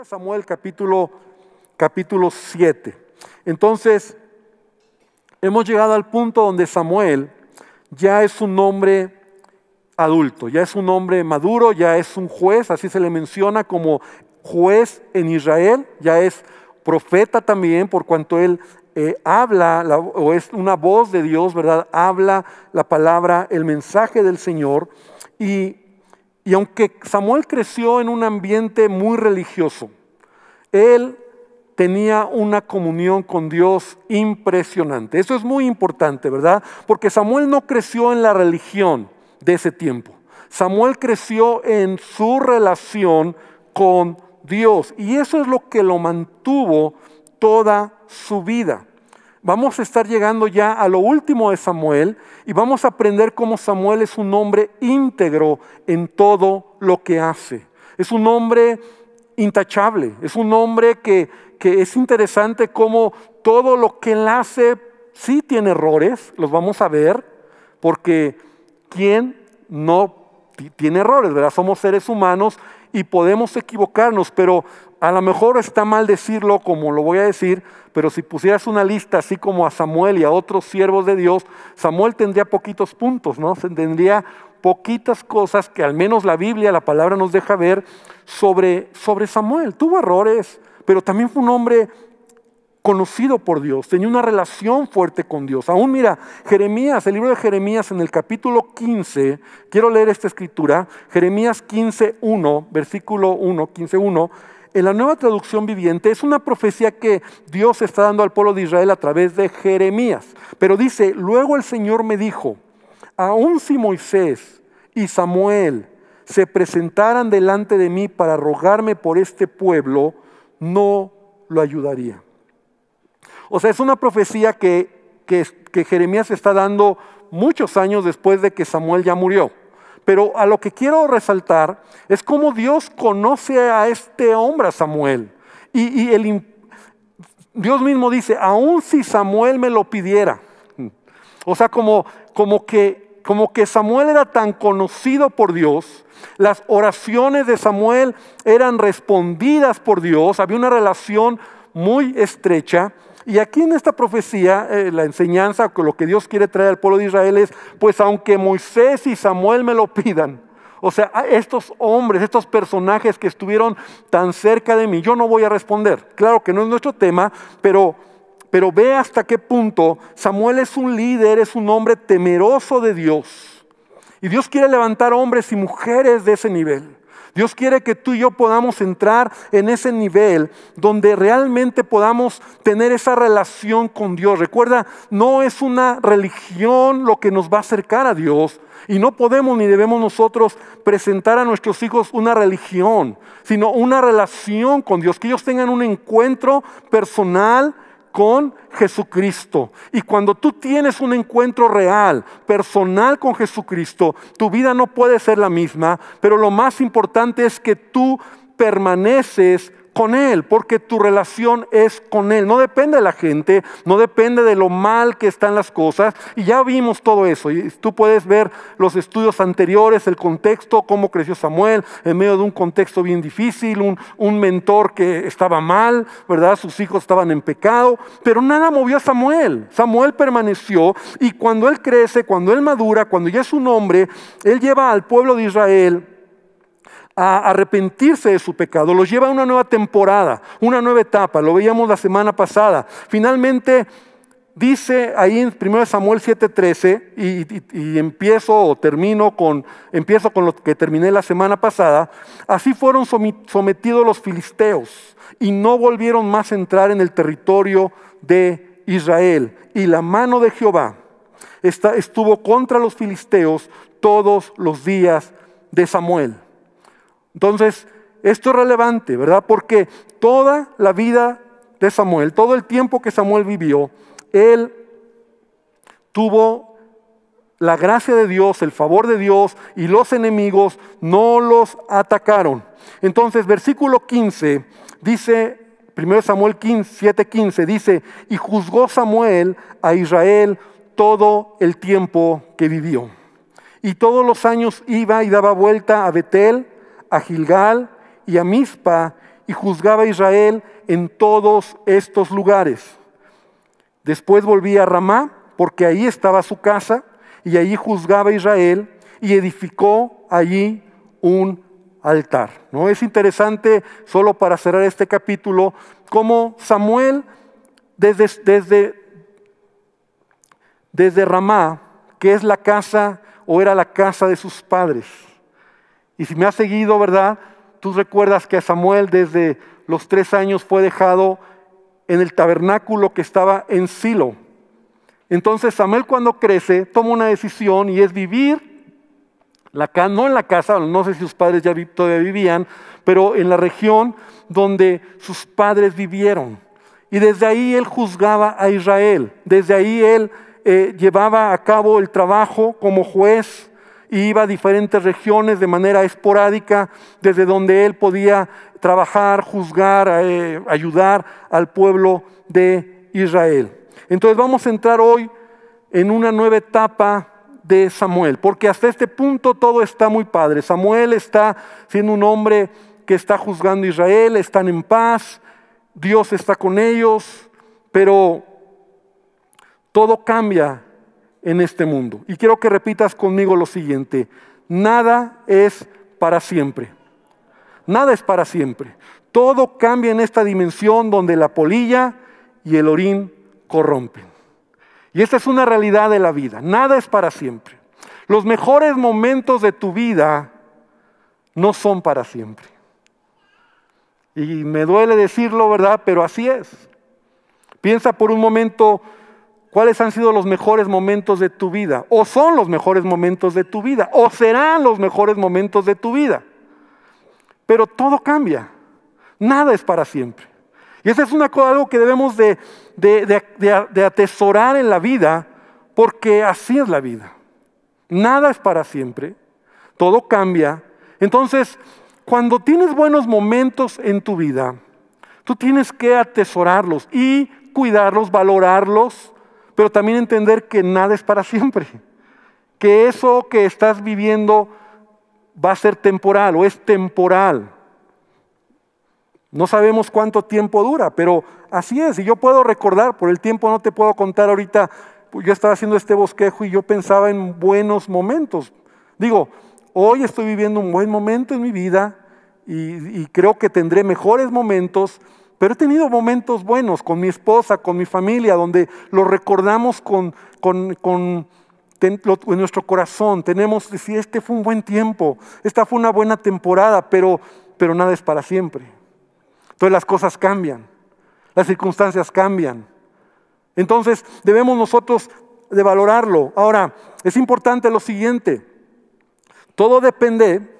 Samuel capítulo 7. Entonces, hemos llegado al punto donde Samuel ya es un hombre adulto, ya es un hombre maduro, ya es un juez, así se le menciona como juez en Israel, ya es profeta también, por cuanto él habla, o es una voz de Dios, ¿verdad? Habla la palabra, el mensaje del Señor. Y aunque Samuel creció en un ambiente muy religioso, él tenía una comunión con Dios impresionante. Eso es muy importante, ¿verdad? Porque Samuel no creció en la religión de ese tiempo. Samuel creció en su relación con Dios. Y eso es lo que lo mantuvo toda su vida. Vamos a estar llegando ya a lo último de Samuel y vamos a aprender cómo Samuel es un hombre íntegro en todo lo que hace. Es un hombre intachable, es un hombre que es interesante cómo todo lo que él hace sí tiene errores, los vamos a ver, porque ¿quién no tiene errores, verdad? Somos seres humanos y podemos equivocarnos, pero a lo mejor está mal decirlo como lo voy a decir, pero si pusieras una lista así como a Samuel y a otros siervos de Dios, Samuel tendría poquitos puntos, ¿no? Tendría poquitas cosas que al menos la Biblia, la palabra nos deja ver sobre Samuel. Tuvo errores, pero también fue un hombre conocido por Dios, tenía una relación fuerte con Dios. Aún mira, Jeremías, el libro de Jeremías en el capítulo 15, quiero leer esta escritura, Jeremías 15:1, versículo 1, 15:1, en la Nueva Traducción Viviente, es una profecía que Dios está dando al pueblo de Israel a través de Jeremías. Pero dice, luego el Señor me dijo, aun si Moisés y Samuel se presentaran delante de mí para rogarme por este pueblo, no lo ayudaría. O sea, es una profecía que Jeremías está dando muchos años después de que Samuel ya murió. Pero a lo que quiero resaltar es cómo Dios conoce a este hombre, a Samuel. Dios mismo dice, aun si Samuel me lo pidiera. O sea, como que Samuel era tan conocido por Dios, las oraciones de Samuel eran respondidas por Dios, había una relación muy estrecha. Y aquí en esta profecía, la enseñanza, lo que Dios quiere traer al pueblo de Israel es, pues aunque Moisés y Samuel me lo pidan, o sea, estos hombres, estos personajes que estuvieron tan cerca de mí, yo no voy a responder. Claro que no es nuestro tema, pero ve hasta qué punto Samuel es un líder, es un hombre temeroso de Dios. Y Dios quiere levantar hombres y mujeres de ese nivel. Dios quiere que tú y yo podamos entrar en ese nivel donde realmente podamos tener esa relación con Dios. Recuerda, no es una religión lo que nos va a acercar a Dios. Y no podemos ni debemos nosotros presentar a nuestros hijos una religión, sino una relación con Dios. Que ellos tengan un encuentro personal con Jesucristo. Y cuando tú tienes un encuentro real, personal con Jesucristo, tu vida no puede ser la misma, pero lo más importante es que tú permaneces con Él, porque tu relación es con Él. No depende de la gente, no depende de lo mal que están las cosas. Y ya vimos todo eso. Y tú puedes ver los estudios anteriores, el contexto, cómo creció Samuel, en medio de un contexto bien difícil, un mentor que estaba mal, ¿verdad? Sus hijos estaban en pecado, pero nada movió a Samuel. Samuel permaneció y cuando él crece, cuando él madura, cuando ya es un hombre, él lleva al pueblo de Israel a arrepentirse de su pecado, los lleva a una nueva temporada, una nueva etapa. Lo veíamos la semana pasada. Finalmente dice ahí en 1 Samuel 7:13 y empiezo con lo que terminé la semana pasada. Así fueron sometidos los filisteos y no volvieron más a entrar en el territorio de Israel. Y la mano de Jehová estuvo contra los filisteos todos los días de Samuel. Entonces, esto es relevante, ¿verdad? Porque toda la vida de Samuel, todo el tiempo que Samuel vivió, él tuvo la gracia de Dios, el favor de Dios, y los enemigos no los atacaron. Entonces, versículo 15, dice, 1 Samuel 7:15, dice, y juzgó Samuel a Israel todo el tiempo que vivió. Y todos los años iba y daba vuelta a Betel, a Gilgal y a Mizpa, y juzgaba a Israel en todos estos lugares. Después volvía a Ramá, porque ahí estaba su casa, y allí juzgaba a Israel y edificó allí un altar. ¿No? Es interesante, solo para cerrar este capítulo, cómo Samuel desde Ramá, que es la casa o era la casa de sus padres. Y si me has seguido, ¿verdad? Tú recuerdas que a Samuel desde los 3 años fue dejado en el tabernáculo que estaba en Silo. Entonces Samuel, cuando crece, toma una decisión y es vivir, no en la casa, no sé si sus padres ya todavía vivían, pero en la región donde sus padres vivieron. Y desde ahí él juzgaba a Israel. Desde ahí él llevaba a cabo el trabajo como juez y iba a diferentes regiones de manera esporádica, desde donde él podía trabajar, juzgar, ayudar al pueblo de Israel. Entonces vamos a entrar hoy en una nueva etapa de Samuel, porque hasta este punto todo está muy padre. Samuel está siendo un hombre que está juzgando a Israel, están en paz, Dios está con ellos, pero todo cambia en este mundo. Y quiero que repitas conmigo lo siguiente: nada es para siempre. Nada es para siempre. Todo cambia en esta dimensión donde la polilla y el orín corrompen. Y esta es una realidad de la vida. Nada es para siempre. Los mejores momentos de tu vida no son para siempre. Y me duele decirlo, ¿verdad? Pero así es. Piensa por un momento cuáles han sido los mejores momentos de tu vida. O son los mejores momentos de tu vida. O serán los mejores momentos de tu vida. Pero todo cambia. Nada es para siempre. Y eso es algo que debemos de atesorar en la vida, porque así es la vida. Nada es para siempre. Todo cambia. Entonces, cuando tienes buenos momentos en tu vida, tú tienes que atesorarlos y cuidarlos, valorarlos, pero también entender que nada es para siempre. Que eso que estás viviendo va a ser temporal o es temporal. No sabemos cuánto tiempo dura, pero así es. Y yo puedo recordar, por el tiempo no te puedo contar ahorita, yo estaba haciendo este bosquejo y yo pensaba en buenos momentos. Digo, hoy estoy viviendo un buen momento en mi vida y creo que tendré mejores momentos, pero he tenido momentos buenos con mi esposa, con mi familia, donde los recordamos en nuestro corazón. Tenemos que decir, este fue un buen tiempo, esta fue una buena temporada, pero nada es para siempre. Entonces las cosas cambian, las circunstancias cambian. Entonces debemos nosotros de valorarlo. Ahora, es importante lo siguiente: todo depende,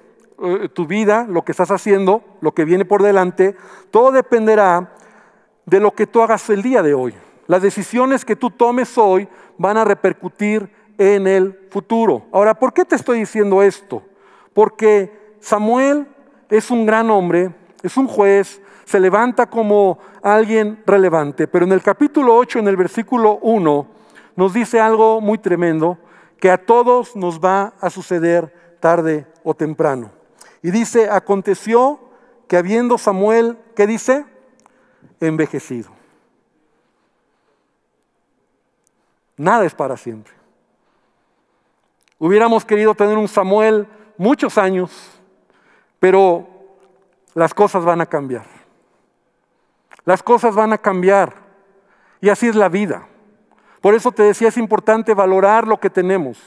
tu vida, lo que estás haciendo, lo que viene por delante, todo dependerá de lo que tú hagas el día de hoy. Las decisiones que tú tomes hoy van a repercutir en el futuro. Ahora, ¿por qué te estoy diciendo esto? Porque Samuel es un gran hombre, es un juez, se levanta como alguien relevante, pero en el capítulo 8, en el versículo 1, nos dice algo muy tremendo, que a todos nos va a suceder tarde o temprano. Y dice, aconteció que habiendo Samuel, ¿qué dice? Envejecido. Nada es para siempre. Hubiéramos querido tener un Samuel muchos años, pero las cosas van a cambiar. Las cosas van a cambiar y así es la vida. Por eso te decía, es importante valorar lo que tenemos.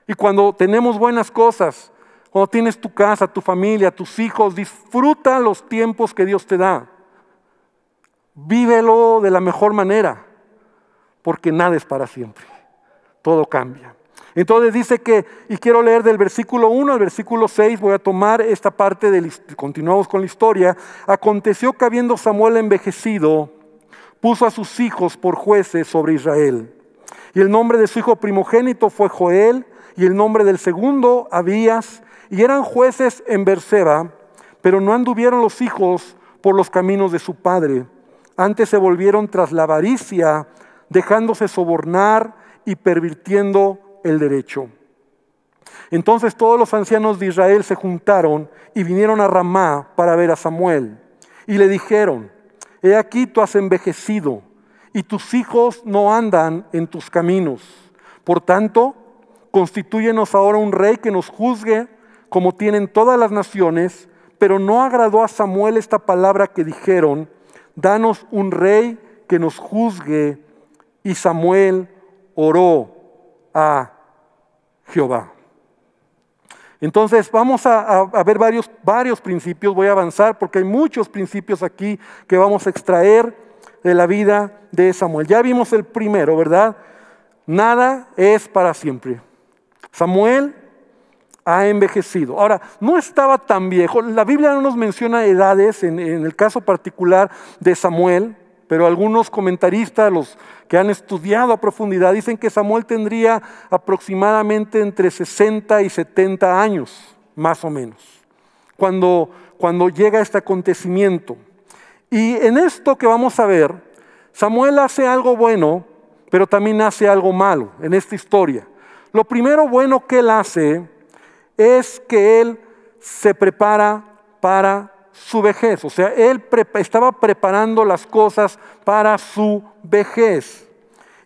Y cuando tenemos buenas cosas, cuando tienes tu casa, tu familia, tus hijos, disfruta los tiempos que Dios te da. Vívelo de la mejor manera, porque nada es para siempre. Todo cambia. Entonces dice que, y quiero leer del versículo 1 al versículo 6, voy a tomar esta parte, continuamos con la historia. Aconteció que habiendo Samuel envejecido, puso a sus hijos por jueces sobre Israel. Y el nombre de su hijo primogénito fue Joel, y el nombre del segundo Abías, y eran jueces en Berseba, pero no anduvieron los hijos por los caminos de su padre. Antes se volvieron tras la avaricia, dejándose sobornar y pervirtiendo el derecho. Entonces todos los ancianos de Israel se juntaron y vinieron a Ramá para ver a Samuel. y le dijeron: he aquí tú has envejecido, y tus hijos no andan en tus caminos. Por tanto, constitúyenos ahora un rey que nos juzgue como tienen todas las naciones. Pero no agradó a Samuel esta palabra que dijeron: danos un rey que nos juzgue. Y Samuel oró a Jehová. Entonces vamos a ver varios principios. Voy a avanzar porque hay muchos principios aquí que vamos a extraer de la vida de Samuel. Ya vimos el primero, ¿verdad? Nada es para siempre. Samuel ha envejecido. Ahora, no estaba tan viejo. La Biblia no nos menciona edades en el caso particular de Samuel, pero algunos comentaristas, los que han estudiado a profundidad, dicen que Samuel tendría aproximadamente entre 60 y 70 años, más o menos, cuando llega este acontecimiento. Y en esto que vamos a ver, Samuel hace algo bueno, pero también hace algo malo en esta historia. Lo primero bueno que él hace es que él se prepara para su vejez. O sea, él estaba preparando las cosas para su vejez.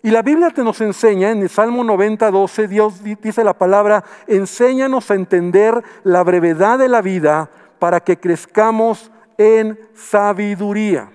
Y la Biblia nos enseña, en el Salmo 90:12, Dios dice la palabra: enséñanos a entender la brevedad de la vida para que crezcamos en sabiduría.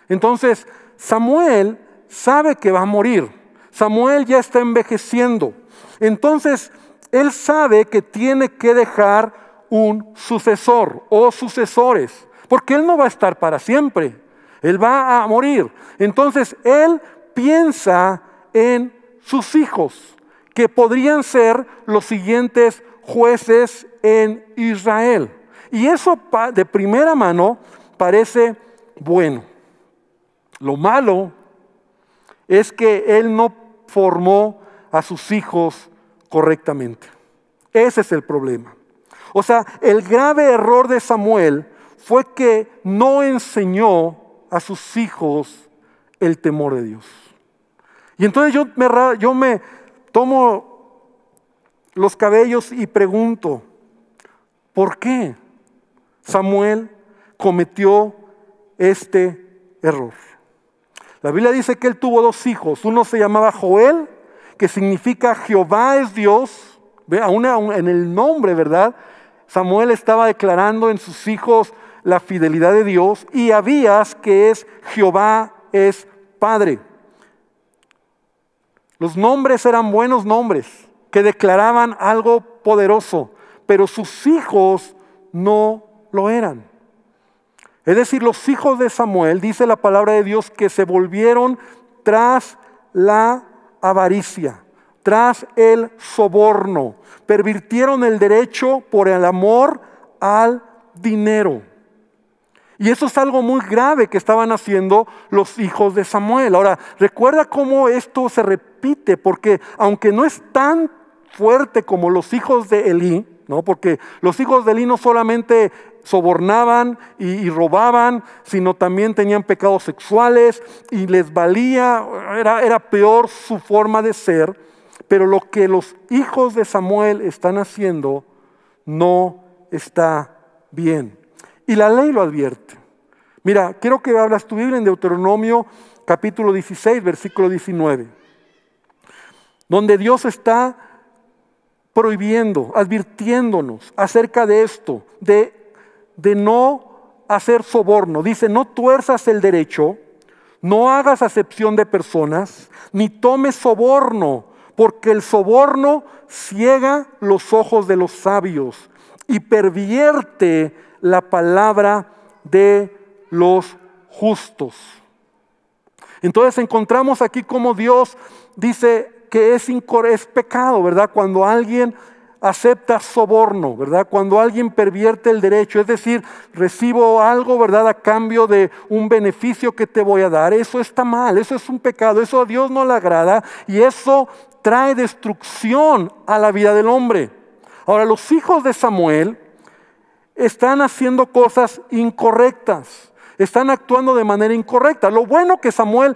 Entonces, Samuel sabe que va a morir. Samuel ya está envejeciendo. Entonces, él sabe que tiene que dejar un sucesor o sucesores, porque él no va a estar para siempre, él va a morir. Entonces él piensa en sus hijos, que podrían ser los siguientes jueces en Israel. Y eso de primera mano parece bueno. Lo malo es que él no formó a sus hijos correctamente. Ese es el problema. O sea, el grave error de Samuel fue que no enseñó a sus hijos el temor de Dios. Y entonces yo me tomo los cabellos y pregunto: ¿por qué Samuel cometió este error? La Biblia dice que él tuvo 2 hijos. Uno se llamaba Joel, que significa Jehová es Dios. Aún en el nombre, ¿verdad? Samuel estaba declarando en sus hijos la fidelidad de Dios. Y Abías, que es Jehová es Padre. Los nombres eran buenos nombres que declaraban algo poderoso, pero sus hijos no lo eran. Es decir, los hijos de Samuel, dice la palabra de Dios, que se volvieron tras la avaricia, tras el soborno, pervirtieron el derecho por el amor al dinero. Y eso es algo muy grave que estaban haciendo los hijos de Samuel. Ahora, recuerda cómo esto se repite, porque aunque no es tan fuerte como los hijos de Elí, ¿no? Porque los hijos de Elí no solamente sobornaban y robaban, sino también tenían pecados sexuales y les valía, era peor su forma de ser. Pero lo que los hijos de Samuel están haciendo no está bien. Y la ley lo advierte. Mira, quiero que abras tu Biblia en Deuteronomio capítulo 16, versículo 19. Donde Dios está prohibiendo, advirtiéndonos acerca de esto, de no hacer soborno. Dice: no tuerzas el derecho, no hagas acepción de personas, ni tomes soborno, porque el soborno ciega los ojos de los sabios y pervierte la palabra de los justos. Entonces encontramos aquí cómo Dios dice que es pecado, ¿verdad? Cuando alguien acepta soborno, ¿verdad? Cuando alguien pervierte el derecho, es decir, recibo algo, ¿verdad?, a cambio de un beneficio que te voy a dar. Eso está mal, eso es un pecado, eso a Dios no le agrada y eso trae destrucción a la vida del hombre. Ahora, los hijos de Samuel están haciendo cosas incorrectas, están actuando de manera incorrecta. Lo bueno que Samuel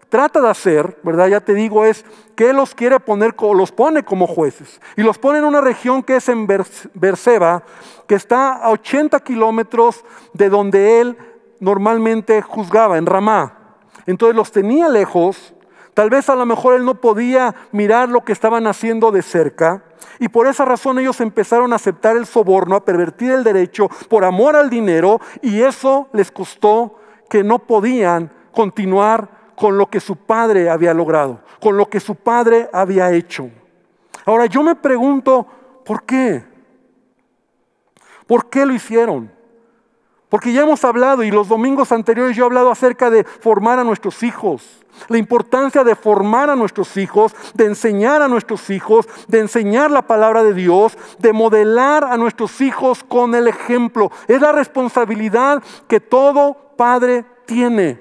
trata de hacer, ¿verdad?, ya te digo, es que los quiere poner, los pone como jueces. Y los pone en una región que es en Berseba, que está a 80 kilómetros de donde él normalmente juzgaba, en Ramá. Entonces los tenía lejos. Tal vez a lo mejor él no podía mirar lo que estaban haciendo de cerca. Y por esa razón ellos empezaron a aceptar el soborno, a pervertir el derecho por amor al dinero. Y eso les costó que no podían continuar con lo que su padre había logrado, con lo que su padre había hecho. Ahora yo me pregunto, ¿por qué? ¿Por qué lo hicieron? Porque ya hemos hablado, y los domingos anteriores yo he hablado acerca de formar a nuestros hijos. La importancia de formar a nuestros hijos, de enseñar a nuestros hijos, de enseñar la palabra de Dios, de modelar a nuestros hijos con el ejemplo. Es la responsabilidad que todo padre tiene.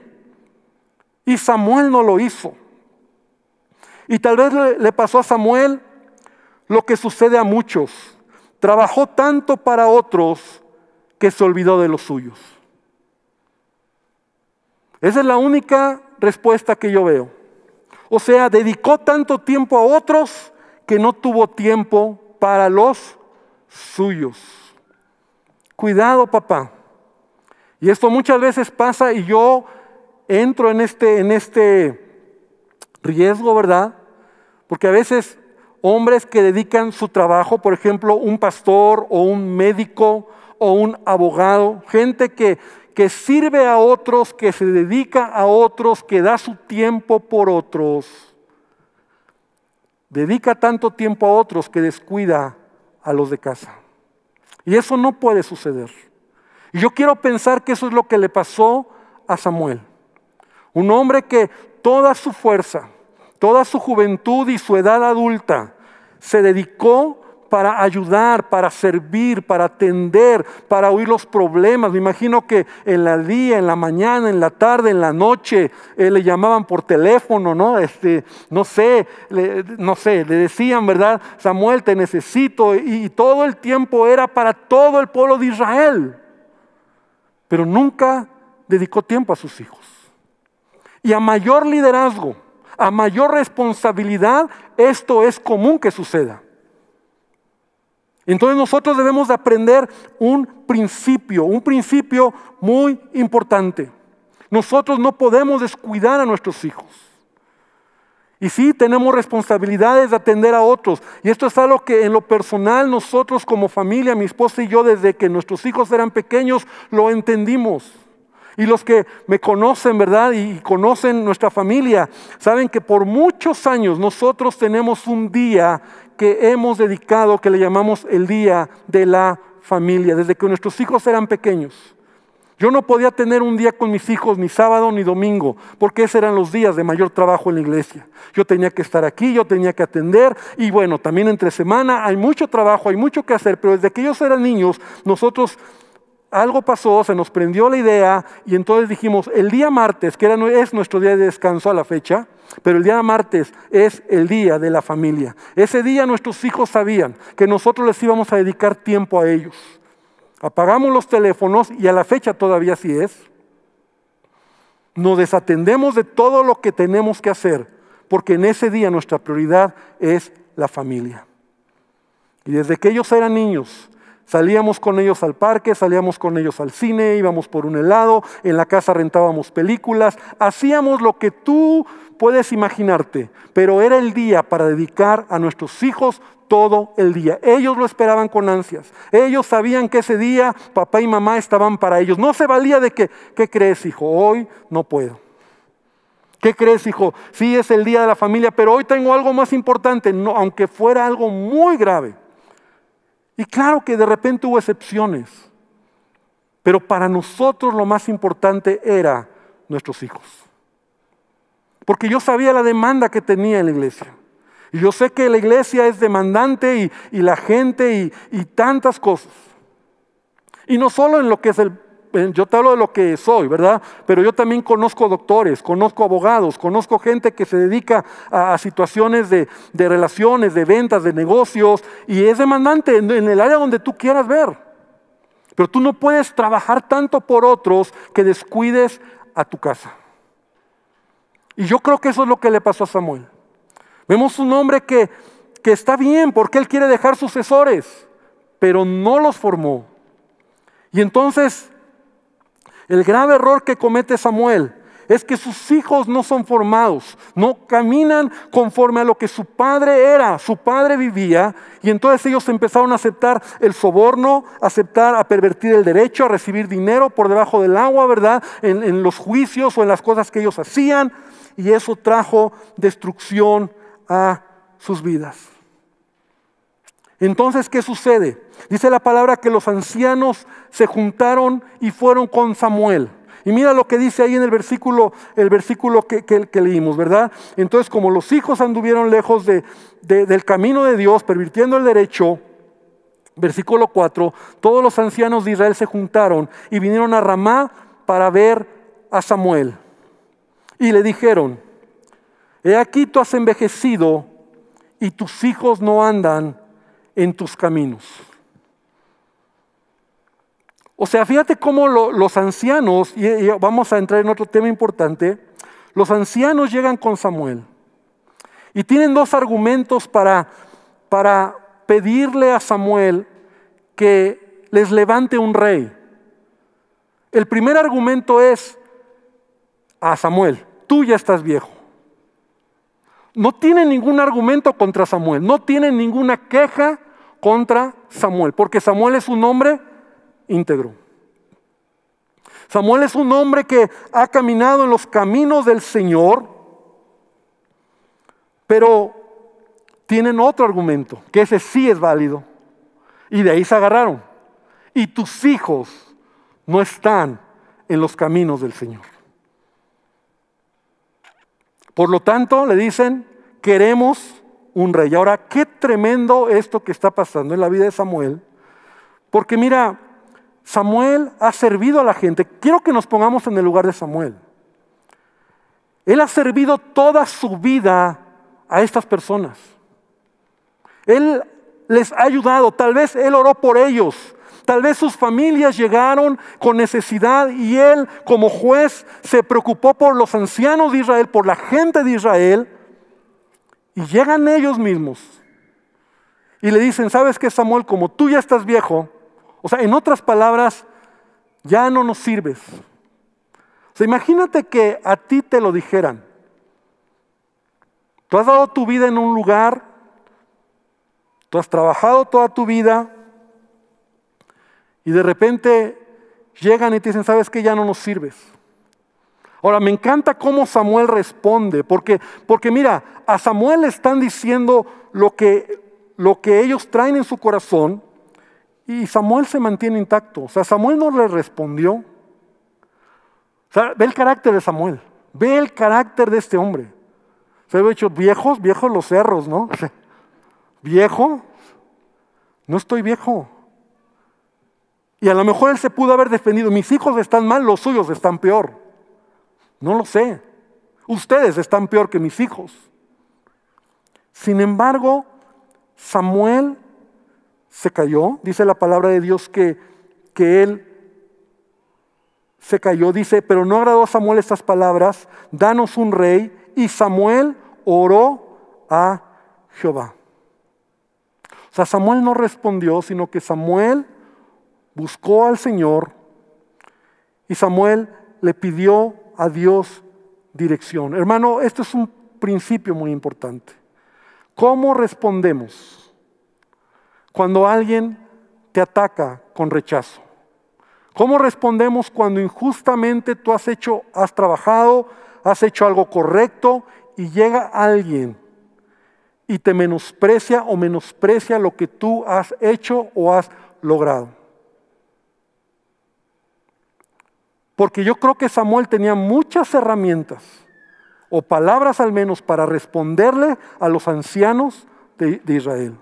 Y Samuel no lo hizo. Y tal vez le pasó a Samuel lo que sucede a muchos. Trabajó tanto para otros que se olvidó de los suyos. Esa es la única respuesta que yo veo. O sea, dedicó tanto tiempo a otros que no tuvo tiempo para los suyos. Cuidado, papá. Y esto muchas veces pasa y yo entro en este riesgo, ¿verdad? Porque a veces hombres que dedican su trabajo, por ejemplo, un pastor o un médico o un abogado, gente que sirve a otros, que se dedica a otros, que da su tiempo por otros, dedica tanto tiempo a otros que descuida a los de casa. Y eso no puede suceder. Y yo quiero pensar que eso es lo que le pasó a Samuel. Un hombre que toda su fuerza, toda su juventud y su edad adulta se dedicó para ayudar, para servir, para atender, para oír los problemas. Me imagino que en el día, en la mañana, en la tarde, en la noche, le llamaban por teléfono, ¿no? No sé, le decían, ¿verdad? Samuel, te necesito. Y todo el tiempo era para todo el pueblo de Israel. Pero nunca dedicó tiempo a sus hijos. Y a mayor liderazgo, a mayor responsabilidad, esto es común que suceda. Entonces nosotros debemos de aprender un principio muy importante. Nosotros no podemos descuidar a nuestros hijos. Y sí, tenemos responsabilidades de atender a otros. Y esto es algo que en lo personal nosotros como familia, mi esposa y yo, desde que nuestros hijos eran pequeños, lo entendimos. Y los que me conocen, ¿verdad? Y conocen nuestra familia, saben que por muchos años nosotros tenemos un día que hemos dedicado, que le llamamos el Día de la Familia, desde que nuestros hijos eran pequeños. Yo no podía tener un día con mis hijos ni sábado ni domingo, porque esos eran los días de mayor trabajo en la iglesia. Yo tenía que estar aquí, yo tenía que atender, y bueno, también entre semana hay mucho trabajo, hay mucho que hacer, pero desde que ellos eran niños, nosotros algo pasó, se nos prendió la idea, y entonces dijimos, el día martes, que es nuestro día de descanso a la fecha, pero el día martes es el día de la familia. Ese día nuestros hijos sabían que nosotros les íbamos a dedicar tiempo a ellos. Apagamos los teléfonos, y a la fecha todavía así es. Nos desatendemos de todo lo que tenemos que hacer, porque en ese día nuestra prioridad es la familia. Y desde que ellos eran niños, salíamos con ellos al parque, salíamos con ellos al cine, íbamos por un helado, en la casa rentábamos películas, hacíamos lo que tú puedes imaginarte, pero era el día para dedicar a nuestros hijos todo el día. Ellos lo esperaban con ansias. Ellos sabían que ese día papá y mamá estaban para ellos. No se valía de que, ¿qué crees, hijo? Hoy no puedo. ¿Qué crees, hijo? Sí, es el día de la familia, pero hoy tengo algo más importante, no, aunque fuera algo muy grave. Y claro que de repente hubo excepciones, pero para nosotros lo más importante era nuestros hijos. Porque yo sabía la demanda que tenía en la iglesia. Y yo sé que la iglesia es demandante y la gente y tantas cosas. Y no solo en lo que es yo te hablo de lo que soy, ¿verdad? Pero yo también conozco doctores, conozco abogados, conozco gente que se dedica a situaciones de relaciones, de ventas, de negocios, y es demandante en el área donde tú quieras ver. Pero tú no puedes trabajar tanto por otros que descuides a tu casa. Y yo creo que eso es lo que le pasó a Samuel. Vemos un hombre que está bien porque él quiere dejar sucesores, pero no los formó. Y entonces El grave error que comete Samuel es que sus hijos no son formados, no caminan conforme a lo que su padre era, su padre vivía, y entonces ellos empezaron a aceptar el soborno, a pervertir el derecho, a recibir dinero por debajo del agua, ¿verdad? En los juicios o en las cosas que ellos hacían, y eso trajo destrucción a sus vidas. Entonces, ¿qué sucede? Dice la palabra que los ancianos se juntaron y fueron con Samuel. Y mira lo que dice ahí en el versículo que leímos, ¿verdad? Entonces, como los hijos anduvieron lejos del camino de Dios, pervirtiendo el derecho, versículo 4, todos los ancianos de Israel se juntaron y vinieron a Ramá para ver a Samuel. Y le dijeron: he aquí tú has envejecido y tus hijos no andan en tus caminos. O sea, fíjate cómo los ancianos, y vamos a entrar en otro tema importante, los ancianos llegan con Samuel y tienen dos argumentos para pedirle a Samuel que les levante un rey. El primer argumento es a Samuel: tú ya estás viejo. No tienen ningún argumento contra Samuel, no tienen ninguna queja contra Samuel, porque Samuel es un hombre íntegro. Samuel es un hombre que ha caminado en los caminos del Señor, pero tienen otro argumento, que ese sí es válido, y de ahí se agarraron. Y tus hijos no están en los caminos del Señor. Por lo tanto, le dicen: queremos un rey. Ahora, qué tremendo esto que está pasando en la vida de Samuel, porque mira, Samuel ha servido a la gente. Quiero que nos pongamos en el lugar de Samuel. Él ha servido toda su vida a estas personas. Él les ha ayudado, tal vez él oró por ellos, tal vez sus familias llegaron con necesidad y él como juez se preocupó por los ancianos de Israel, por la gente de Israel, y llegan ellos mismos y le dicen: ¿sabes qué, Samuel? Como tú ya estás viejo, o sea, en otras palabras, ya no nos sirves. O sea, imagínate que a ti te lo dijeran. Tú has dado tu vida en un lugar, tú has trabajado toda tu vida y de repente llegan y te dicen: ¿sabes qué? Ya no nos sirves. Ahora, me encanta cómo Samuel responde, porque mira, a Samuel le están diciendo lo que ellos traen en su corazón, y Samuel se mantiene intacto. O sea, Samuel no le respondió. O sea, ve el carácter de Samuel, ve el carácter de este hombre. Se había dicho: viejos los cerros, ¿no? O sea, viejo, no estoy viejo. Y a lo mejor él se pudo haber defendido: mis hijos están mal, los suyos están peor. No lo sé. Ustedes están peor que mis hijos. Sin embargo, Samuel se cayó. Dice la palabra de Dios que él se cayó. Dice: pero no agradó a Samuel estas palabras, danos un rey. Y Samuel oró a Jehová. O sea, Samuel no respondió, sino que Samuel buscó al Señor y Samuel le pidió a Dios dirección. Hermano, este es un principio muy importante. ¿Cómo respondemos cuando alguien te ataca con rechazo? ¿Cómo respondemos cuando injustamente tú has trabajado, has hecho algo correcto y llega alguien y te menosprecia o menosprecia lo que tú has hecho o has logrado? Porque yo creo que Samuel tenía muchas herramientas, o palabras al menos, para responderle a los ancianos de Israel.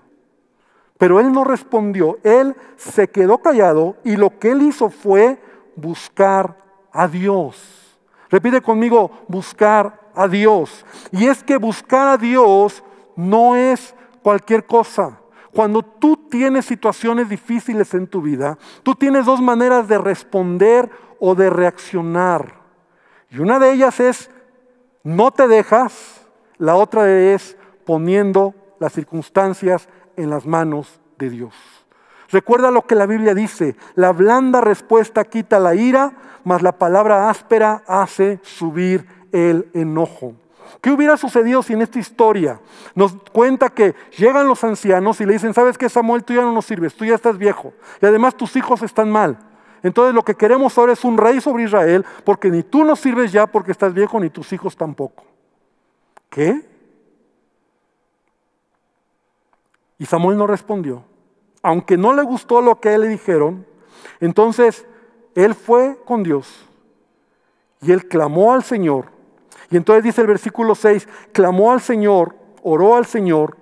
Pero él no respondió, él se quedó callado y lo que él hizo fue buscar a Dios. Repite conmigo: buscar a Dios. Y es que buscar a Dios no es cualquier cosa. Cuando tú tienes situaciones difíciles en tu vida, tú tienes dos maneras de responder o de reaccionar. Y una de ellas es: no te dejas. La otra es poniendo las circunstancias en las manos de Dios. Recuerda lo que la Biblia dice: la blanda respuesta quita la ira, mas la palabra áspera hace subir el enojo. ¿Qué hubiera sucedido si en esta historia nos cuenta que llegan los ancianos y le dicen: ¿sabes qué, Samuel? Tú ya no nos sirves, tú ya estás viejo y además tus hijos están mal. Entonces lo que queremos ahora es un rey sobre Israel, porque ni tú nos sirves ya porque estás viejo, ni tus hijos tampoco. ¿Qué? Y Samuel no respondió. Aunque no le gustó lo que a él le dijeron, entonces él fue con Dios y él clamó al Señor. Y entonces dice el versículo 6, clamó al Señor, oró al Señor,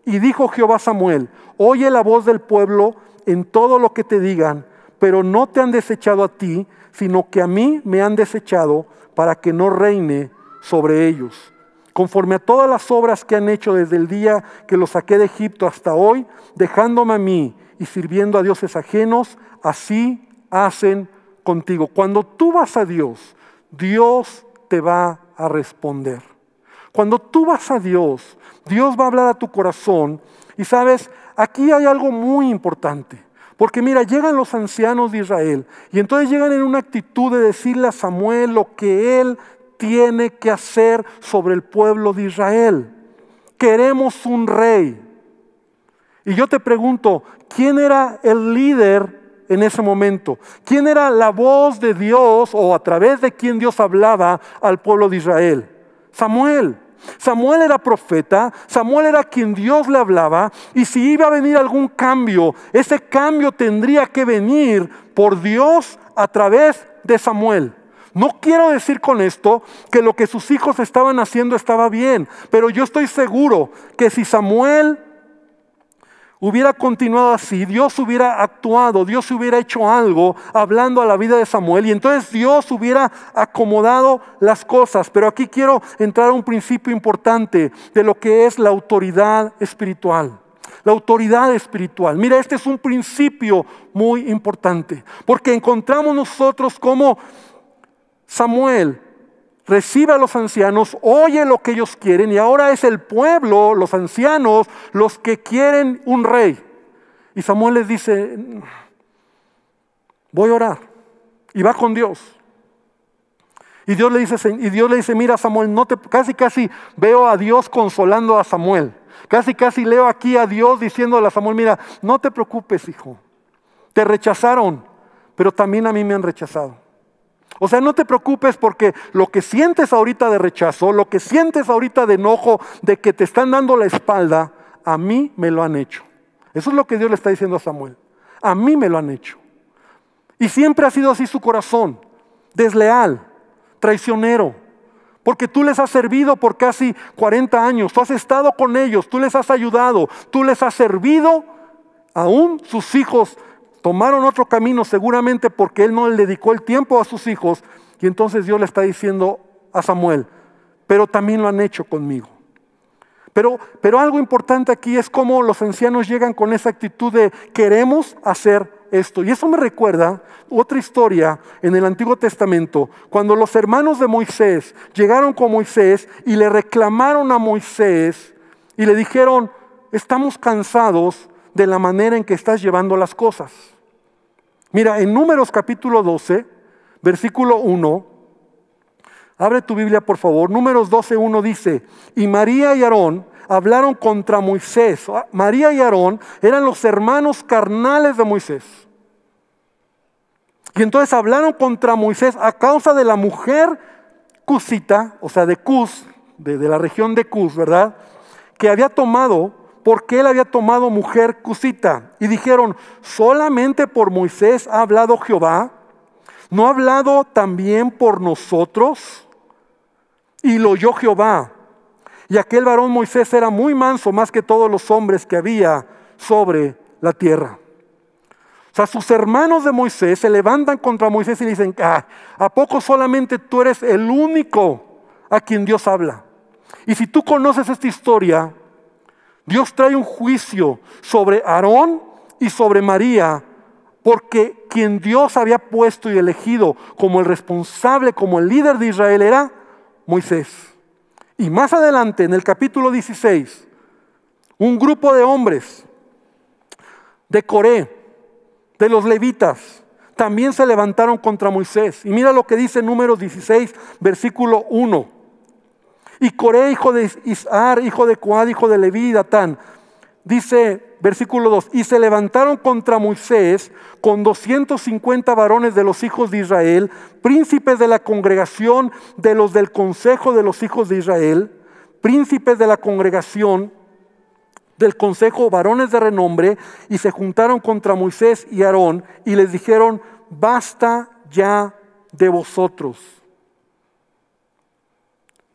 y dijo Jehová a Samuel: oye la voz del pueblo en todo lo que te digan, pero no te han desechado a ti, sino que a mí me han desechado para que no reine sobre ellos. Conforme a todas las obras que han hecho desde el día que los saqué de Egipto hasta hoy, dejándome a mí y sirviendo a dioses ajenos, así hacen contigo. Cuando tú vas a Dios, Dios te va a responder. Cuando tú vas a Dios, Dios va a hablar a tu corazón. Y sabes, aquí hay algo muy importante. Porque mira, llegan los ancianos de Israel y entonces llegan en una actitud de decirle a Samuel lo que él tiene que hacer sobre el pueblo de Israel. Queremos un rey. Y yo te pregunto, ¿quién era el líder en ese momento? ¿Quién era la voz de Dios o a través de quien Dios hablaba al pueblo de Israel? Samuel. Samuel era profeta, Samuel era quien Dios le hablaba, y si iba a venir algún cambio, ese cambio tendría que venir por Dios a través de Samuel. No quiero decir con esto que lo que sus hijos estaban haciendo estaba bien, pero yo estoy seguro que si Samuel hubiera continuado así, Dios hubiera actuado, Dios hubiera hecho algo hablando a la vida de Samuel, y entonces Dios hubiera acomodado las cosas. Pero aquí quiero entrar a un principio importante de lo que es la autoridad espiritual. La autoridad espiritual. Mira, este es un principio muy importante, porque encontramos nosotros cómo Samuel recibe a los ancianos, oye lo que ellos quieren, y ahora es el pueblo, los ancianos, los que quieren un rey. Y Samuel les dice: voy a orar. Y va con Dios. Y Dios le dice: mira, Samuel, casi veo a Dios consolando a Samuel. Casi leo aquí a Dios diciéndole a Samuel: mira, no te preocupes, hijo. Te rechazaron, pero también a mí me han rechazado. O sea, no te preocupes, porque lo que sientes ahorita de rechazo, lo que sientes ahorita de enojo, de que te están dando la espalda, a mí me lo han hecho. Eso es lo que Dios le está diciendo a Samuel. A mí me lo han hecho. Y siempre ha sido así su corazón, desleal, traicionero, porque tú les has servido por casi 40 años, tú has estado con ellos, tú les has ayudado, tú les has servido. Aún sus hijos tomaron otro camino, seguramente porque él no le dedicó el tiempo a sus hijos. Y entonces Dios le está diciendo a Samuel: pero también lo han hecho conmigo. Pero algo importante aquí es cómo los ancianos llegan con esa actitud de queremos hacer esto. Y eso me recuerda otra historia en el Antiguo Testamento, cuando los hermanos de Moisés llegaron con Moisés y le reclamaron a Moisés y le dijeron: estamos cansados de la manera en que estás llevando las cosas. Mira, en Números capítulo 12, versículo 1, abre tu Biblia por favor. Números 12:1 dice: y María y Aarón hablaron contra Moisés. María y Aarón eran los hermanos carnales de Moisés. Y entonces hablaron contra Moisés a causa de la mujer cusita, o sea de Cus, de la región de Cus, ¿verdad? Que había tomado, porque él había tomado mujer cusita. Y dijeron: ¿solamente por Moisés ha hablado Jehová? ¿No ha hablado también por nosotros? Y lo oyó Jehová. Y aquel varón Moisés era muy manso, más que todos los hombres que había sobre la tierra. O sea, sus hermanos de Moisés se levantan contra Moisés y le dicen: ¿a poco solamente tú eres el único a quien Dios habla? Y si tú conoces esta historia, Dios trae un juicio sobre Aarón y sobre María, porque quien Dios había puesto y elegido como el responsable, como el líder de Israel, era Moisés. Y más adelante, en el capítulo 16, un grupo de hombres de Coré de los levitas también se levantaron contra Moisés. Y mira lo que dice Números 16, versículo 1. Y Coré, hijo de Izhar, hijo de Coad, hijo de Leví, Datán. Dice, versículo 2, y se levantaron contra Moisés con 250 varones de los hijos de Israel, príncipes de la congregación de los del consejo de los hijos de Israel, príncipes de la congregación del consejo, varones de renombre, y se juntaron contra Moisés y Aarón y les dijeron: basta ya de vosotros,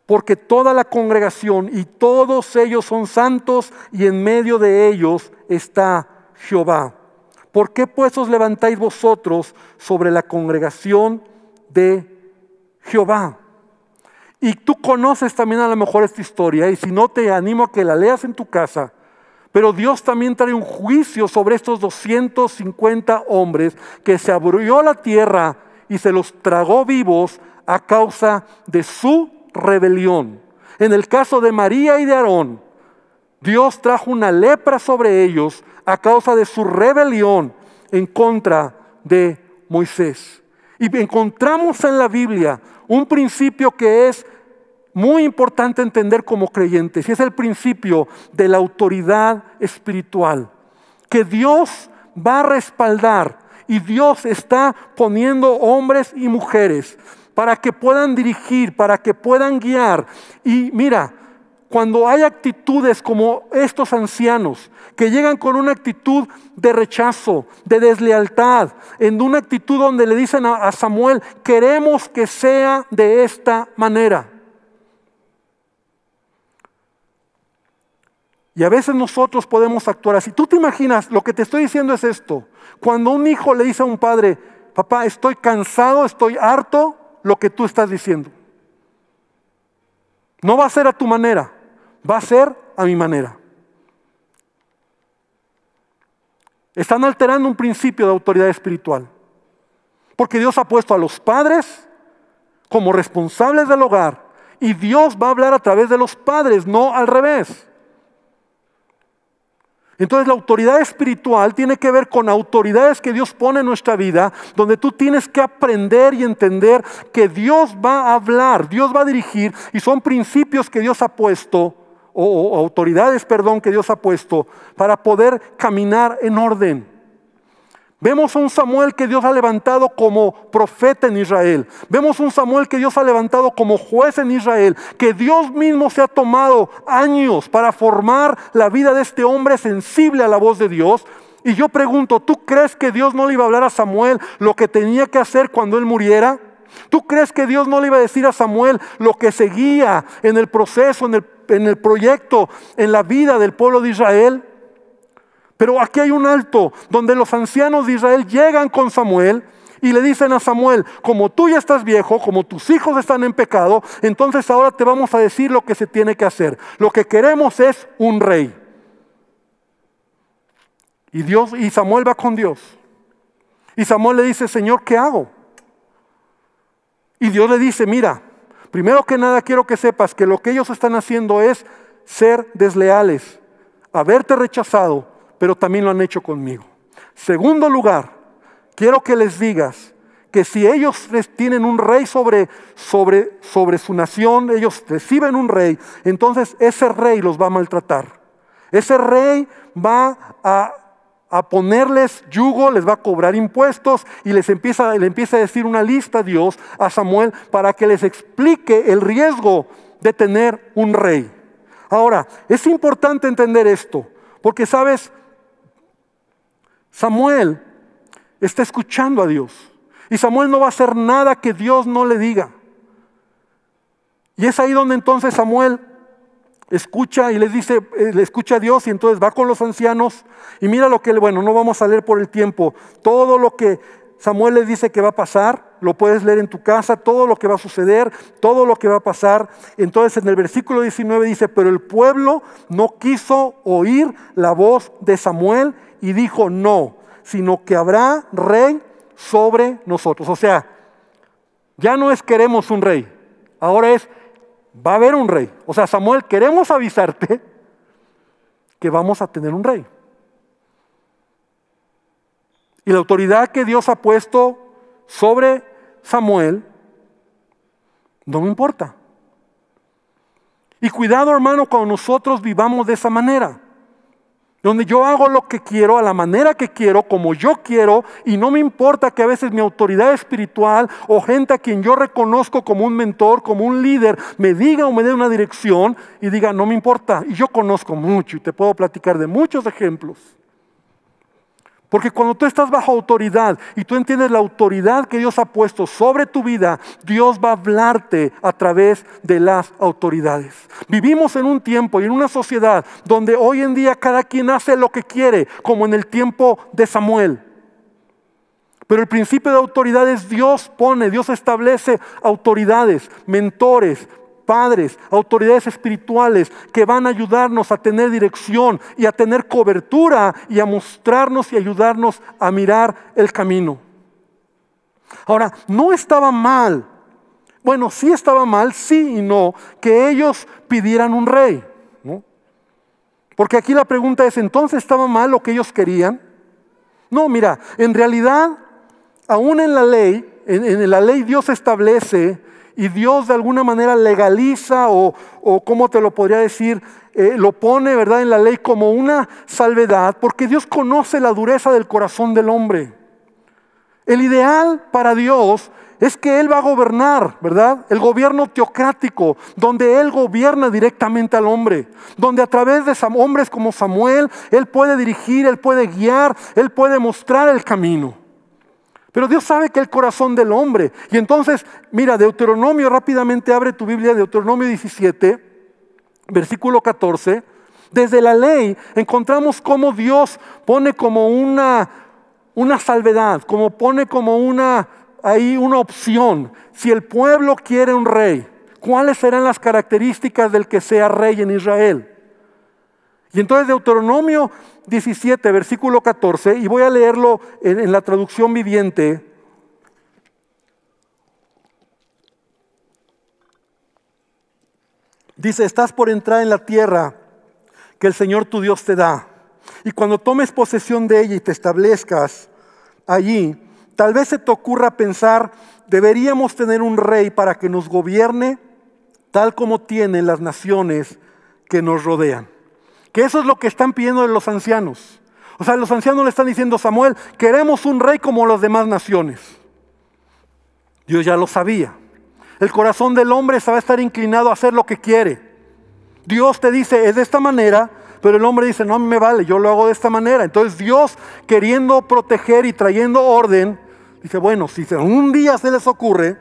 porque toda la congregación y todos ellos son santos y en medio de ellos está Jehová. ¿Por qué pues os levantáis vosotros sobre la congregación de Jehová? Y tú conoces también a lo mejor esta historia, y si no, te animo a que la leas en tu casa. Pero Dios también trae un juicio sobre estos 250 hombres que se abrió la tierra y se los tragó vivos a causa de su rebelión. En el caso de María y de Aarón, Dios trajo una lepra sobre ellos a causa de su rebelión en contra de Moisés. Y encontramos en la Biblia un principio que es muy importante entender como creyentes, y es el principio de la autoridad espiritual, que Dios va a respaldar, y Dios está poniendo hombres y mujeres para que puedan dirigir, para que puedan guiar. Y mira, cuando hay actitudes como estos ancianos que llegan con una actitud de rechazo, de deslealtad, en una actitud donde le dicen a Samuel: queremos que sea de esta manera. Y a veces nosotros podemos actuar así. Tú te imaginas, lo que te estoy diciendo es esto: cuando un hijo le dice a un padre: papá, estoy cansado, estoy harto, lo que tú estás diciendo. No va a ser a tu manera, va a ser a mi manera. Están alterando un principio de autoridad espiritual. Porque Dios ha puesto a los padres como responsables del hogar, y Dios va a hablar a través de los padres, no al revés. Entonces la autoridad espiritual tiene que ver con autoridades que Dios pone en nuestra vida, donde tú tienes que aprender y entender que Dios va a hablar, Dios va a dirigir, y son principios que Dios ha puesto, o autoridades, que Dios ha puesto para poder caminar en orden. Vemos a un Samuel que Dios ha levantado como profeta en Israel. Vemos un Samuel que Dios ha levantado como juez en Israel. Que Dios mismo se ha tomado años para formar la vida de este hombre sensible a la voz de Dios. Y yo pregunto, ¿tú crees que Dios no le iba a hablar a Samuel lo que tenía que hacer cuando él muriera? ¿Tú crees que Dios no le iba a decir a Samuel lo que seguía en el proceso, en el proyecto, en la vida del pueblo de Israel? Pero aquí hay un alto donde los ancianos de Israel llegan con Samuel y le dicen a Samuel: como tú ya estás viejo, como tus hijos están en pecado, entonces ahora te vamos a decir lo que se tiene que hacer. Lo que queremos es un rey. Y Samuel va con Dios. Y Samuel le dice: Señor, ¿qué hago? Y Dios le dice: mira, primero que nada quiero que sepas que lo que ellos están haciendo es ser desleales, haberte rechazado, pero también lo han hecho conmigo. Segundo lugar, quiero que les digas que si ellos tienen un rey sobre su nación, ellos reciben un rey, entonces ese rey los va a maltratar. Ese rey va a ponerles yugo, les va a cobrar impuestos, y le empieza a decir una lista Dios a Samuel para que les explique el riesgo de tener un rey. Ahora, es importante entender esto, porque sabes, Samuel está escuchando a Dios, y Samuel no va a hacer nada que Dios no le diga. Y es ahí donde entonces Samuel escucha y le escucha a Dios, y entonces va con los ancianos y mira lo que, no vamos a leer por el tiempo, todo lo que Samuel les dice que va a pasar, lo puedes leer en tu casa, todo lo que va a suceder, todo lo que va a pasar. Entonces en el versículo 19 dice: pero el pueblo no quiso oír la voz de Samuel y dijo: no, sino que habrá rey sobre nosotros. O sea, ya no es queremos un rey, ahora es va a haber un rey. O sea, Samuel, queremos avisarte que vamos a tener un rey. Y la autoridad que Dios ha puesto sobre Samuel no me importa. Y cuidado, hermano, cuando nosotros vivamos de esa manera, donde yo hago lo que quiero, a la manera que quiero, como yo quiero, y no me importa que a veces mi autoridad espiritual o gente a quien yo reconozco como un mentor, como un líder, me diga o me dé una dirección y diga, no me importa. Y yo conozco mucho y te puedo platicar de muchos ejemplos. Porque cuando tú estás bajo autoridad y tú entiendes la autoridad que Dios ha puesto sobre tu vida, Dios va a hablarte a través de las autoridades. Vivimos en un tiempo y en una sociedad donde hoy en día cada quien hace lo que quiere, como en el tiempo de Samuel. Pero el principio de autoridad es Dios establece autoridades, mentores, padres, autoridades espirituales que van a ayudarnos a tener dirección y a tener cobertura y a mostrarnos y ayudarnos a mirar el camino. Ahora, no estaba mal, bueno, sí estaba mal, sí y no, que ellos pidieran un rey, ¿no? Porque aquí la pregunta es, ¿entonces estaba mal lo que ellos querían? No, mira, en realidad, aún en la ley Dios establece y Dios de alguna manera legaliza o ¿cómo te lo podría decir? Lo pone, ¿verdad?, en la ley como una salvedad, porque Dios conoce la dureza del corazón del hombre. El ideal para Dios es que Él va a gobernar, ¿verdad? El gobierno teocrático, donde Él gobierna directamente al hombre, donde a través de hombres como Samuel, Él puede dirigir, Él puede guiar, Él puede mostrar el camino. Pero Dios sabe que el corazón del hombre. Y entonces, mira, Deuteronomio, rápidamente abre tu Biblia, Deuteronomio 17, versículo 14. Desde la ley encontramos cómo Dios pone como una salvedad, como pone como una opción. Si el pueblo quiere un rey, ¿cuáles serán las características del que sea rey en Israel? Y entonces Deuteronomio 17, versículo 14, y voy a leerlo en la traducción viviente. Dice, estás por entrar en la tierra que el Señor tu Dios te da. Y cuando tomes posesión de ella y te establezcas allí, tal vez se te ocurra pensar, deberíamos tener un rey para que nos gobierne tal como tienen las naciones que nos rodean. Que eso es lo que están pidiendo de los ancianos. O sea, los ancianos le están diciendo a Samuel, queremos un rey como las demás naciones. Dios ya lo sabía. El corazón del hombre se va a estar inclinado a hacer lo que quiere. Dios te dice, es de esta manera, pero el hombre dice, no, a mí me vale, yo lo hago de esta manera. Entonces Dios, queriendo proteger y trayendo orden, dice, bueno, si un día se les ocurre,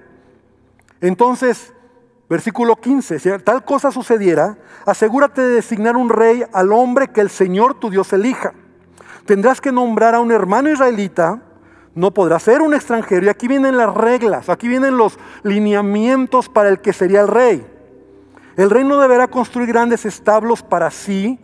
entonces, versículo 15, si tal cosa sucediera, asegúrate de designar un rey al hombre que el Señor tu Dios elija. Tendrás que nombrar a un hermano israelita, no podrá ser un extranjero. Y aquí vienen las reglas, aquí vienen los lineamientos para el que sería el rey. El rey no deberá construir grandes establos para sí,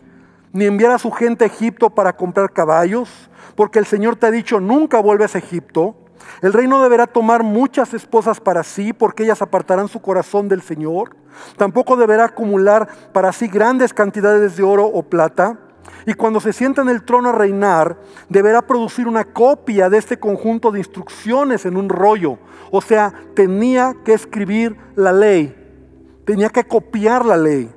ni enviar a su gente a Egipto para comprar caballos, porque el Señor te ha dicho, nunca vuelves a Egipto. El rey no deberá tomar muchas esposas para sí, porque ellas apartarán su corazón del Señor. Tampoco deberá acumular para sí grandes cantidades de oro o plata. Y cuando se sienta en el trono a reinar, deberá producir una copia de este conjunto de instrucciones en un rollo. O sea, tenía que escribir la ley, tenía que copiar la ley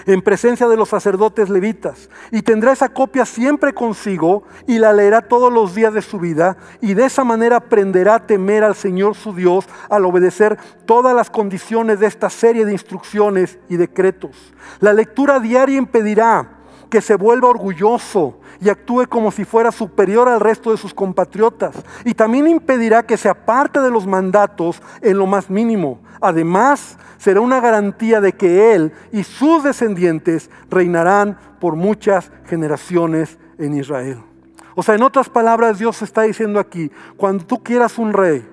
en presencia de los sacerdotes levitas, y tendrá esa copia siempre consigo y la leerá todos los días de su vida, y de esa manera aprenderá a temer al Señor su Dios al obedecer todas las condiciones de esta serie de instrucciones y decretos. La lectura diaria impedirá que se vuelva orgulloso y actúe como si fuera superior al resto de sus compatriotas, y también impedirá que se aparte de los mandatos en lo más mínimo. Además, será una garantía de que él y sus descendientes reinarán por muchas generaciones en Israel. O sea, en otras palabras, Dios está diciendo aquí, cuando tú quieras un rey,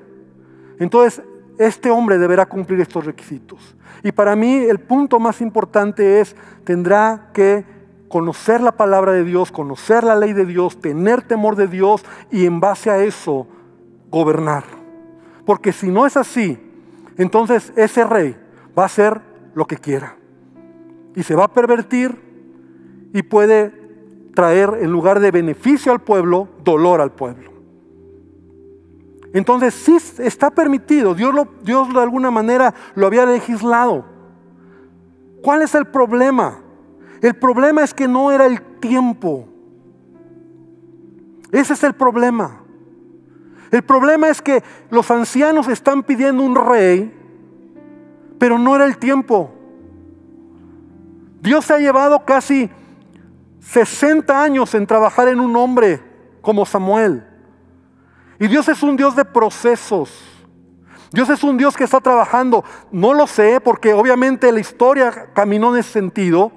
entonces este hombre deberá cumplir estos requisitos. Y para mí el punto más importante es, tendrá que conocer la palabra de Dios, conocer la ley de Dios, tener temor de Dios y en base a eso gobernar. Porque si no es así, entonces ese rey va a hacer lo que quiera y se va a pervertir y puede traer, en lugar de beneficio al pueblo, dolor al pueblo. Entonces sí está permitido, Dios de alguna manera lo había legislado. ¿Cuál es el problema? El problema es que no era el tiempo. Ese es el problema. El problema es que los ancianos están pidiendo un rey, pero no era el tiempo. Dios se ha llevado casi 60 años en trabajar en un hombre como Samuel. Y Dios es un Dios de procesos. Dios es un Dios que está trabajando. No lo sé, porque obviamente la historia caminó en ese sentido.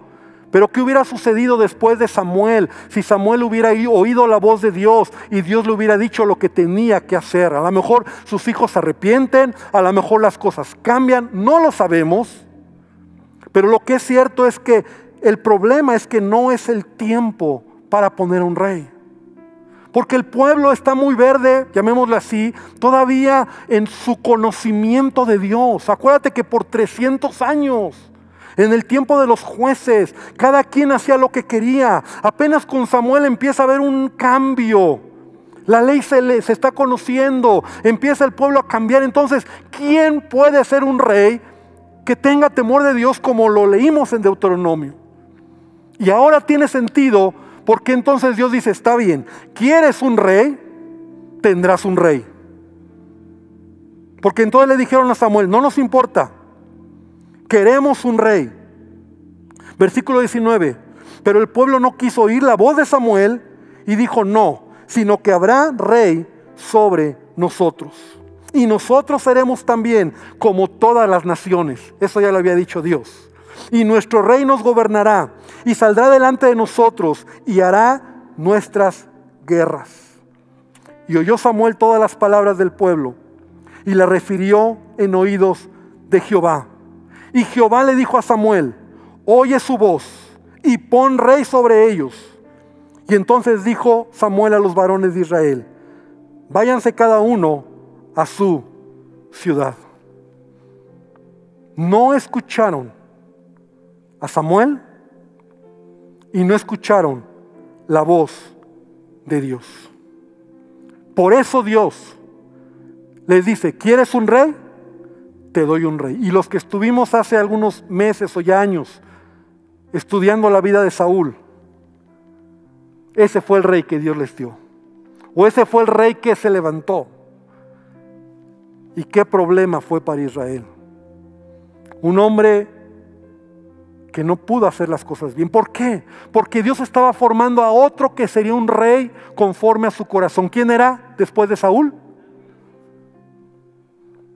Pero ¿qué hubiera sucedido después de Samuel? Si Samuel hubiera oído la voz de Dios y Dios le hubiera dicho lo que tenía que hacer. A lo mejor sus hijos se arrepienten, a lo mejor las cosas cambian, no lo sabemos. Pero lo que es cierto es que el problema es que no es el tiempo para poner un rey. Porque el pueblo está muy verde, llamémoslo así, todavía en su conocimiento de Dios. Acuérdate que por 300 años, en el tiempo de los jueces, cada quien hacía lo que quería. Apenas con Samuel empieza a haber un cambio. La ley se está conociendo, empieza el pueblo a cambiar. Entonces, ¿quién puede ser un rey que tenga temor de Dios como lo leímos en Deuteronomio? Y ahora tiene sentido. Porque entonces Dios dice, está bien, ¿quieres un rey? Tendrás un rey. Porque entonces le dijeron a Samuel, no nos importa, queremos un rey. Versículo 19, pero el pueblo no quiso oír la voz de Samuel y dijo, no, sino que habrá rey sobre nosotros. Y nosotros seremos también como todas las naciones. Eso ya lo había dicho Dios. Y nuestro rey nos gobernará y saldrá delante de nosotros y hará nuestras guerras. Y oyó Samuel todas las palabras del pueblo y las refirió en oídos de Jehová. Y Jehová le dijo a Samuel, oye su voz y pon rey sobre ellos. Y entonces dijo Samuel a los varones de Israel, váyanse cada uno a su ciudad. No escucharon a Samuel y no escucharon la voz de Dios. Por eso Dios les dice, ¿quieres un rey? Te doy un rey. Y los que estuvimos hace algunos meses o ya años estudiando la vida de Saúl, ese fue el rey que Dios les dio. O ese fue el rey que se levantó. ¿Y qué problema fue para Israel? Un hombre que no pudo hacer las cosas bien. ¿Por qué? Porque Dios estaba formando a otro que sería un rey conforme a su corazón. ¿Quién era después de Saúl?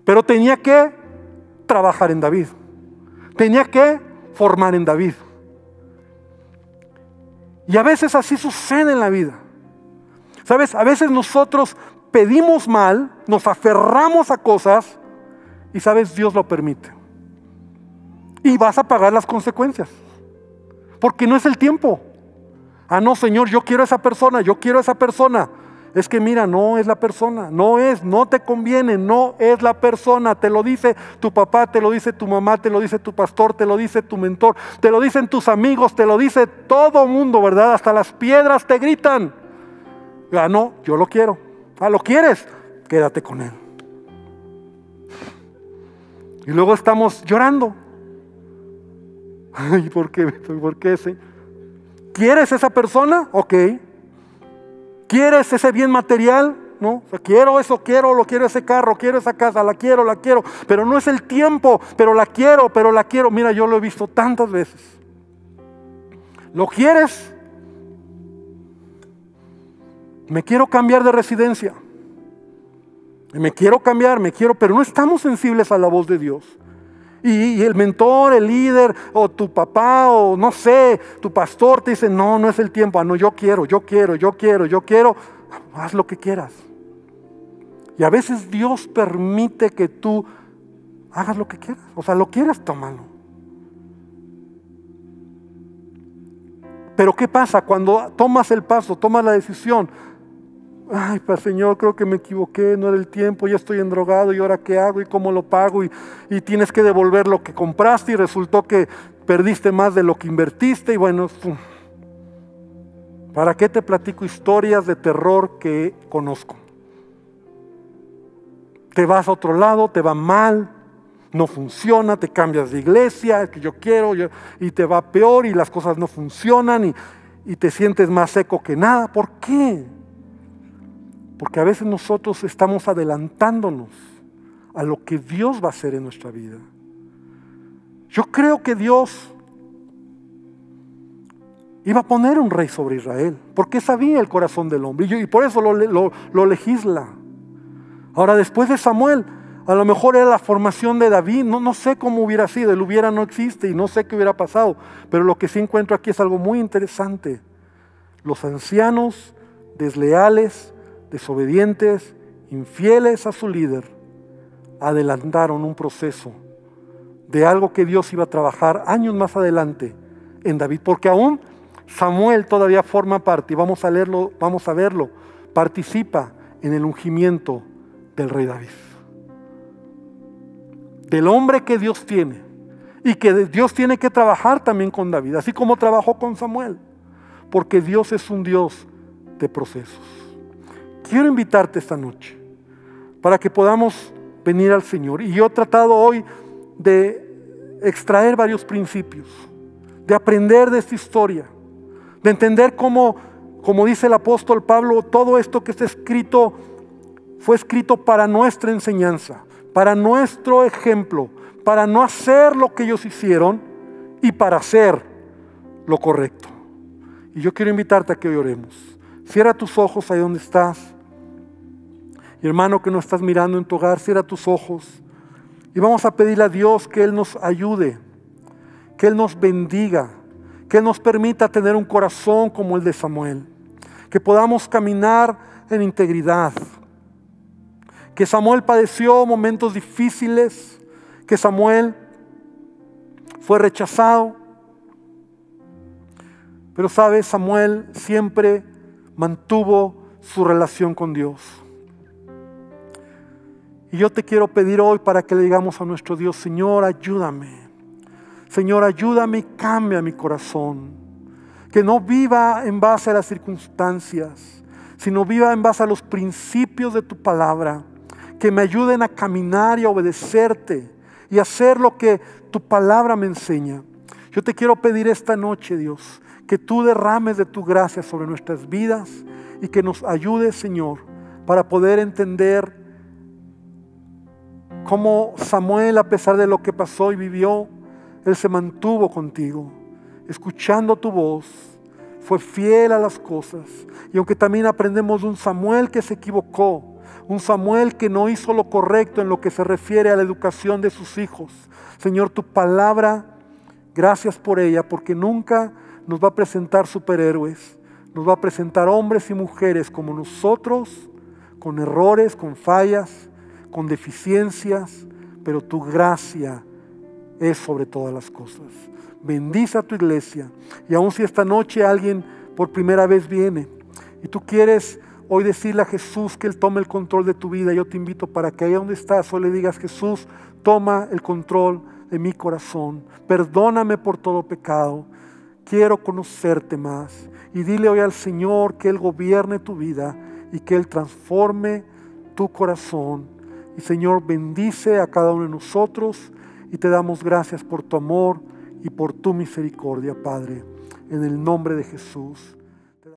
Pero tenía que trabajar en David. Tenía que formar en David. Y a veces así sucede en la vida. ¿Sabes? A veces nosotros pedimos mal, nos aferramos a cosas y ¿sabes? Dios lo permite. Y vas a pagar las consecuencias. Porque no es el tiempo. Ah, no, Señor, yo quiero a esa persona, yo quiero a esa persona. Es que mira, no es la persona, no te conviene, no es la persona. Te lo dice tu papá, te lo dice tu mamá, te lo dice tu pastor, te lo dice tu mentor, te lo dicen tus amigos, te lo dice todo mundo, ¿verdad? Hasta las piedras te gritan. Ah, no, yo lo quiero. Ah, ¿lo quieres? Quédate con él. Y luego estamos llorando. Ay, ¿por qué? ¿Por qué ese? ¿Quieres esa persona? Ok. ¿Quieres ese bien material? No, o sea, quiero ese carro, quiero esa casa, la quiero, pero no es el tiempo, pero la quiero. Mira, yo lo he visto tantas veces. ¿Lo quieres? Me quiero cambiar de residencia. Pero no estamos sensibles a la voz de Dios. Y el mentor, el líder, o tu papá, o no sé, tu pastor te dice, no es el tiempo. Ah, no, yo quiero. Haz lo que quieras. Y a veces Dios permite que tú hagas lo que quieras. O sea, lo quieres, tómalo. Pero ¿qué pasa cuando tomas el paso, tomas la decisión? Ay, pues Señor, creo que me equivoqué, no era el tiempo, ya estoy endrogado y ahora qué hago y cómo lo pago y tienes que devolver lo que compraste y resultó que perdiste más de lo que invertiste y bueno, ¿Para qué te platico historias de terror que conozco? Te vas a otro lado, te va mal, no funciona, te cambias de iglesia, que yo quiero, y te va peor y las cosas no funcionan y te sientes más seco que nada. ¿Por qué? Porque a veces nosotros estamos adelantándonos a lo que Dios va a hacer en nuestra vida. Yo creo que Dios iba a poner un rey sobre Israel, porque sabía el corazón del hombre, y por eso lo legisla. Ahora, después de Samuel, a lo mejor era la formación de David, no sé cómo hubiera sido, el hubiera no existe y no sé qué hubiera pasado, pero lo que sí encuentro aquí es algo muy interesante. Los ancianos desleales, desobedientes, infieles a su líder, adelantaron un proceso de algo que Dios iba a trabajar años más adelante en David, porque aún Samuel todavía forma parte, y vamos a verlo, participa en el ungimiento del rey David, del hombre que Dios tiene, y que Dios tiene que trabajar también con David, así como trabajó con Samuel, porque Dios es un Dios de procesos. Quiero invitarte esta noche para que podamos venir al Señor, y yo he tratado hoy de extraer varios principios, de aprender de esta historia, de entender cómo, como dice el apóstol Pablo, todo esto que está escrito fue escrito para nuestra enseñanza, para nuestro ejemplo, para no hacer lo que ellos hicieron y para hacer lo correcto. Y yo quiero invitarte a que hoy oremos. Cierra tus ojos ahí donde estás. Y hermano que no estás mirando en tu hogar, cierra tus ojos. Y vamos a pedirle a Dios que Él nos ayude, que Él nos bendiga, que Él nos permita tener un corazón como el de Samuel, que podamos caminar en integridad, que Samuel padeció momentos difíciles, que Samuel fue rechazado, pero sabes, Samuel siempre mantuvo su relación con Dios. Y yo te quiero pedir hoy para que le digamos a nuestro Dios: Señor, ayúdame. Señor, ayúdame y cambia mi corazón. Que no viva en base a las circunstancias, sino viva en base a los principios de tu palabra. Que me ayuden a caminar y a obedecerte y hacer lo que tu palabra me enseña. Yo te quiero pedir esta noche, Dios, que tú derrames de tu gracia sobre nuestras vidas y que nos ayudes, Señor, para poder entender cómo Samuel, a pesar de lo que pasó y vivió, él se mantuvo contigo, escuchando tu voz, fue fiel a las cosas. Y aunque también aprendemos de un Samuel que se equivocó, un Samuel que no hizo lo correcto en lo que se refiere a la educación de sus hijos. Señor, tu palabra, gracias por ella, porque nunca nos va a presentar superhéroes, nos va a presentar hombres y mujeres como nosotros, con errores, con fallas, con deficiencias, pero tu gracia es sobre todas las cosas. Bendice a tu iglesia, y aun si esta noche alguien por primera vez viene y tú quieres hoy decirle a Jesús que Él tome el control de tu vida, yo te invito para que allá donde estás hoy le digas: Jesús, toma el control de mi corazón, perdóname por todo pecado, quiero conocerte más. Y dile hoy al Señor que Él gobierne tu vida y que Él transforme tu corazón. Y Señor, bendice a cada uno de nosotros y te damos gracias por tu amor y por tu misericordia, Padre, en el nombre de Jesús.